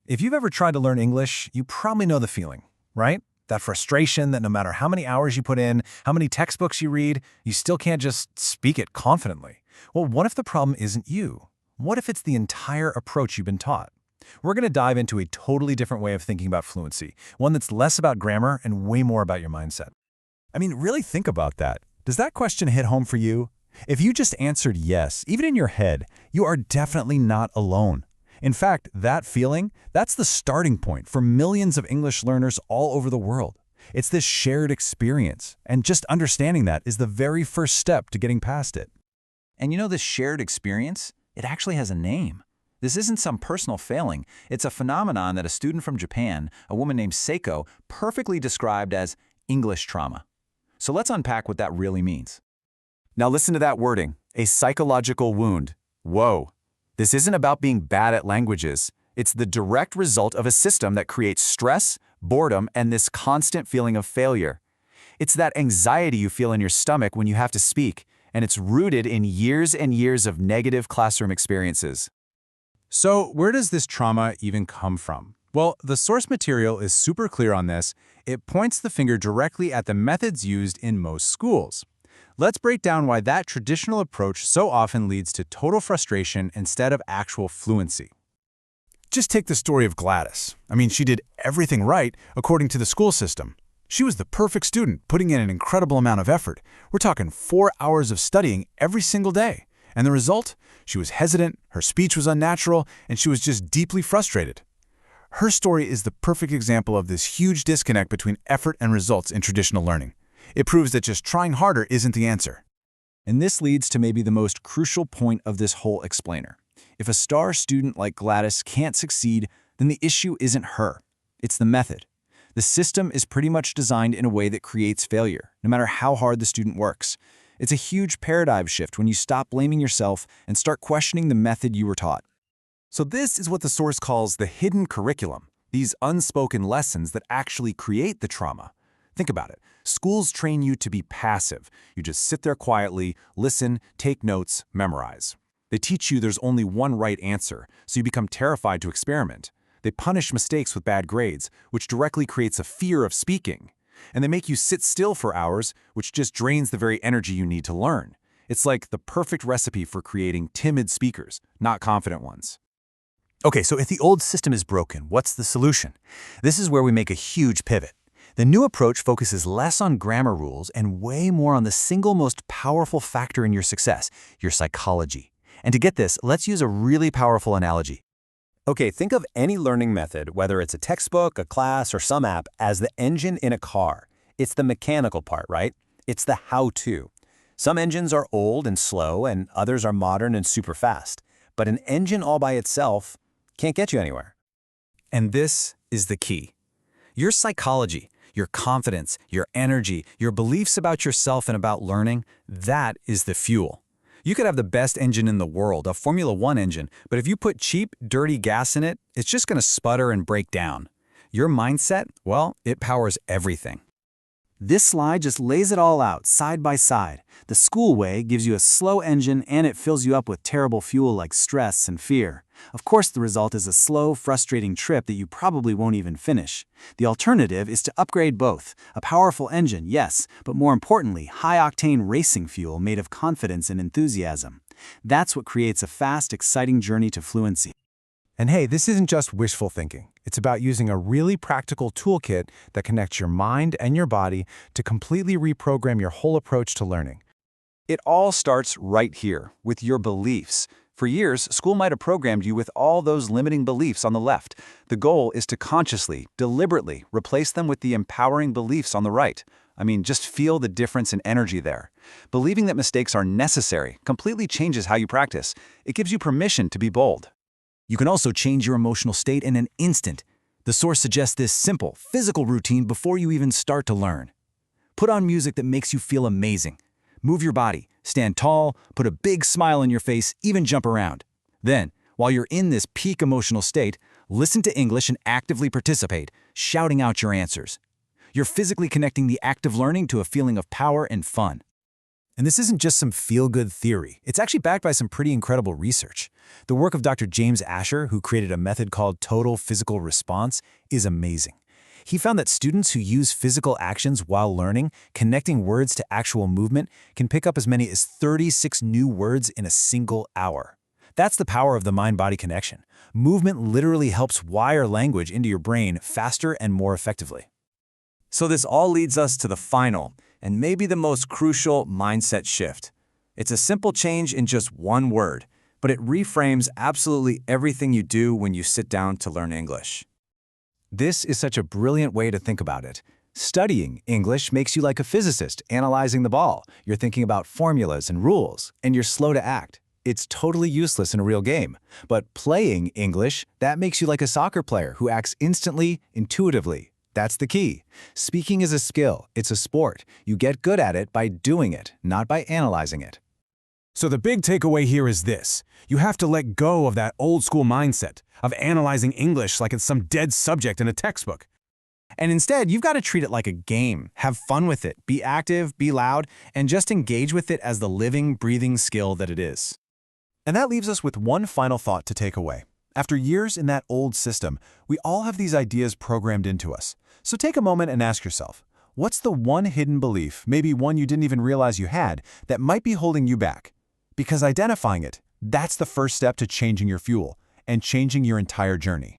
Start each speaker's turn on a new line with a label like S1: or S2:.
S1: If you've ever tried to learn English, you probably know the feeling, right? That frustration that no matter how many hours you put in, how many textbooks you read, you still can't just speak it confidently. Well, what if the problem isn't you? What if it's the entire approach you've been taught? We're going to dive into a totally different way of thinking about fluency, one that's less about grammar and way more about your mindset.
S2: I mean, really think about that. Does that question hit home for you? If you just answered yes, even in your head, you are definitely not alone. In fact, that feeling, that's the starting point for millions of English learners all over the world. It's this shared experience, and just understanding that is the very first step to getting past it.
S3: And you know this shared experience? It actually has a name. This isn't some personal failing. It's a phenomenon that a student from Japan, a woman named Seiko, perfectly described as English trauma. So let's unpack what that really means.
S2: Now listen to that wording, a psychological wound. Whoa. This isn't about being bad at languages. It's the direct result of a system that creates stress, boredom, and this constant feeling of failure. It's that anxiety you feel in your stomach when you have to speak, and it's rooted in years and years of negative classroom experiences.
S4: So where does this trauma even come from? Well, the source material is super clear on this. It points the finger directly at the methods used in most schools. Let's break down why that traditional approach so often leads to total frustration instead of actual fluency.
S2: Just take the story of Gladys. I mean, she did everything right according to the school system. She was the perfect student, putting in an incredible amount of effort. We're talking 4 hours of studying every single day. And the result? She was hesitant, her speech was unnatural, and she was just deeply frustrated. Her story is the perfect example of this huge disconnect between effort and results in traditional learning. It proves that just trying harder isn't the answer.
S3: And this leads to maybe the most crucial point of this whole explainer. If a star student like Gladys can't succeed, then the issue isn't her. It's the method. The system is pretty much designed in a way that creates failure, no matter how hard the student works. It's a huge paradigm shift when you stop blaming yourself and start questioning the method you were taught.
S2: So this is what the source calls the hidden curriculum, these unspoken lessons that actually create the trauma. Think about it. Schools train you to be passive. You just sit there quietly, listen, take notes, memorize. They teach you there's only one right answer, so you become terrified to experiment. They punish mistakes with bad grades, which directly creates a fear of speaking. And they make you sit still for hours, which just drains the very energy you need to learn. It's like the perfect recipe for creating timid speakers, not confident ones.
S1: Okay, so if the old system is broken, what's the solution? This is where we make a huge pivot. The new approach focuses less on grammar rules and way more on the single most powerful factor in your success, your psychology. And to get this, let's use a really powerful analogy. Okay, think of any learning method, whether it's a textbook, a class, or some app, as the engine in a car. It's the mechanical part, right? It's the how-to. Some engines are old and slow, and others are modern and super fast. But an engine all by itself can't get you anywhere. And this is the key. Your psychology, your confidence, your energy, your beliefs about yourself and about learning, that is the fuel. You could have the best engine in the world, a Formula One engine, but if you put cheap, dirty gas in it, it's just going to sputter and break down. Your mindset, well, it powers everything. This slide just lays it all out, side by side. The school way gives you a slow engine and it fills you up with terrible fuel like stress and fear. Of course, the result is a slow, frustrating trip that you probably won't even finish. The alternative is to upgrade both. A powerful engine, yes, but more importantly, high-octane racing fuel made of confidence and enthusiasm. That's what creates a fast, exciting journey to fluency.
S4: And hey, this isn't just wishful thinking. It's about using a really practical toolkit that connects your mind and your body to completely reprogram your whole approach to learning.
S3: It all starts right here, with your beliefs. For years, school might have programmed you with all those limiting beliefs on the left. The goal is to consciously, deliberately replace them with the empowering beliefs on the right. I mean, just feel the difference in energy there. Believing that mistakes are necessary completely changes how you practice. It gives you permission to be bold.
S1: You can also change your emotional state in an instant. The source suggests this simple, physical routine before you even start to learn. Put on music that makes you feel amazing. Move your body, stand tall, put a big smile on your face, even jump around. Then, while you're in this peak emotional state, listen to English and actively participate, shouting out your answers. You're physically connecting the act of learning to a feeling of power and fun. And this isn't just some feel-good theory. It's actually backed by some pretty incredible research. The work of Dr. James Asher, who created a method called total physical response, is amazing. He found that students who use physical actions while learning, connecting words to actual movement, can pick up as many as 36 new words in a single hour. That's the power of the mind-body connection. Movement literally helps wire language into your brain faster and more effectively.
S3: So this all leads us to the final, and maybe the most crucial mindset shift. It's a simple change in just one word, but it reframes absolutely everything you do when you sit down to learn English. This is such a brilliant way to think about it. Studying English makes you like a physicist analyzing the ball. You're thinking about formulas and rules, and you're slow to act. It's totally useless in a real game. But playing English, that makes you like a soccer player who acts instantly, intuitively. That's the key. Speaking is a skill. It's a sport. You get good at it by doing it, not by analyzing it.
S2: So the big takeaway here is this. You have to let go of that old-school mindset of analyzing English like it's some dead subject in a textbook.
S1: And instead, you've got to treat it like a game. Have fun with it. Be active, be loud, and just engage with it as the living, breathing skill that it is.
S2: And that leaves us with one final thought to take away. After years in that old system, we all have these ideas programmed into us. So take a moment and ask yourself, what's the one hidden belief, maybe one you didn't even realize you had, that might be holding you back? Because identifying it, that's the first step to changing your fuel and changing your entire journey.